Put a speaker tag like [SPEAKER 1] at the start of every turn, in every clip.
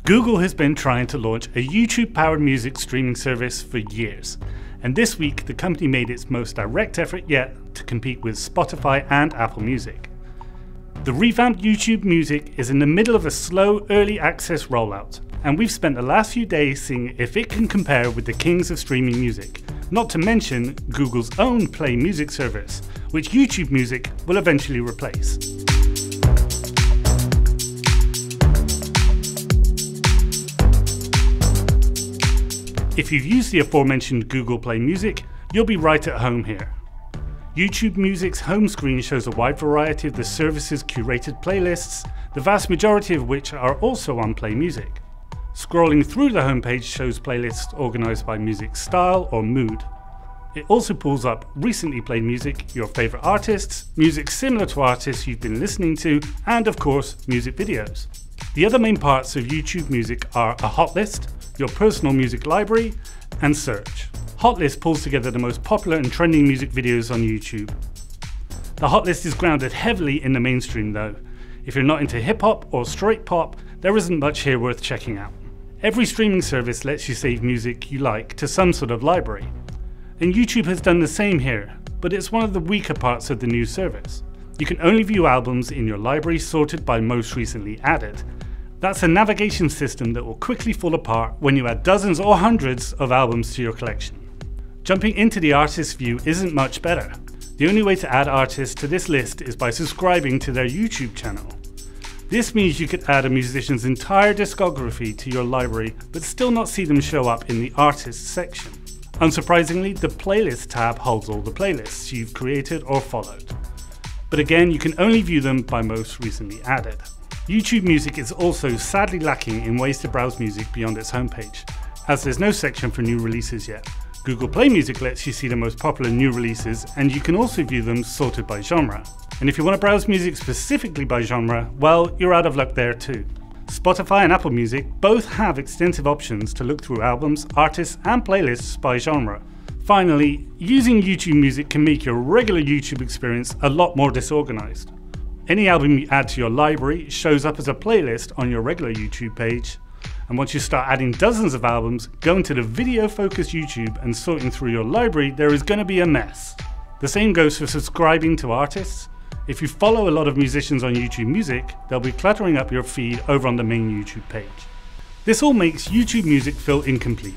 [SPEAKER 1] Google has been trying to launch a YouTube-powered music streaming service for years, and this week the company made its most direct effort yet to compete with Spotify and Apple Music. The revamped YouTube Music is in the middle of a slow early access rollout, and we've spent the last few days seeing if it can compare with the kings of streaming music, not to mention Google's own Play Music service, which YouTube Music will eventually replace. If you've used the aforementioned Google Play Music, you'll be right at home here. YouTube Music's home screen shows a wide variety of the service's curated playlists, the vast majority of which are also on Play Music. Scrolling through the homepage shows playlists organized by music style or mood. It also pulls up recently played music, your favorite artists, music similar to artists you've been listening to, and of course, music videos. The other main parts of YouTube Music are a hot list, your personal music library, and search. Hotlist pulls together the most popular and trending music videos on YouTube. The hotlist is grounded heavily in the mainstream though. If you're not into hip hop or straight pop, there isn't much here worth checking out. Every streaming service lets you save music you like to some sort of library. And YouTube has done the same here, but it's one of the weaker parts of the new service. You can only view albums in your library sorted by most recently added. That's a navigation system that will quickly fall apart when you add dozens or hundreds of albums to your collection. Jumping into the artist view isn't much better. The only way to add artists to this list is by subscribing to their YouTube channel. This means you could add a musician's entire discography to your library but still not see them show up in the artists section. Unsurprisingly, the playlist tab holds all the playlists you've created or followed. But again, you can only view them by most recently added. YouTube Music is also sadly lacking in ways to browse music beyond its homepage, as there's no section for new releases yet. Google Play Music lets you see the most popular new releases, and you can also view them sorted by genre. And if you want to browse music specifically by genre, well, you're out of luck there too. Spotify and Apple Music both have extensive options to look through albums, artists, and playlists by genre. Finally, using YouTube Music can make your regular YouTube experience a lot more disorganized. Any album you add to your library shows up as a playlist on your regular YouTube page, and once you start adding dozens of albums, going to the video-focused YouTube and sorting through your library, there is going to be a mess. The same goes for subscribing to artists. If you follow a lot of musicians on YouTube Music, they'll be cluttering up your feed over on the main YouTube page. This all makes YouTube Music feel incomplete.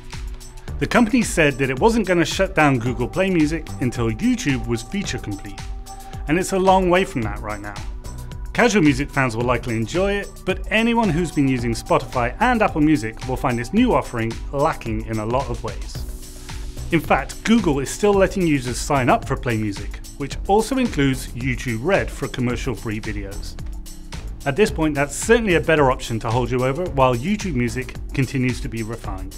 [SPEAKER 1] The company said that it wasn't going to shut down Google Play Music until YouTube was feature complete, and it's a long way from that right now. Casual music fans will likely enjoy it, but anyone who's been using Spotify and Apple Music will find this new offering lacking in a lot of ways. In fact, Google is still letting users sign up for Play Music, which also includes YouTube Red for commercial-free videos. At this point, that's certainly a better option to hold you over while YouTube Music continues to be refined.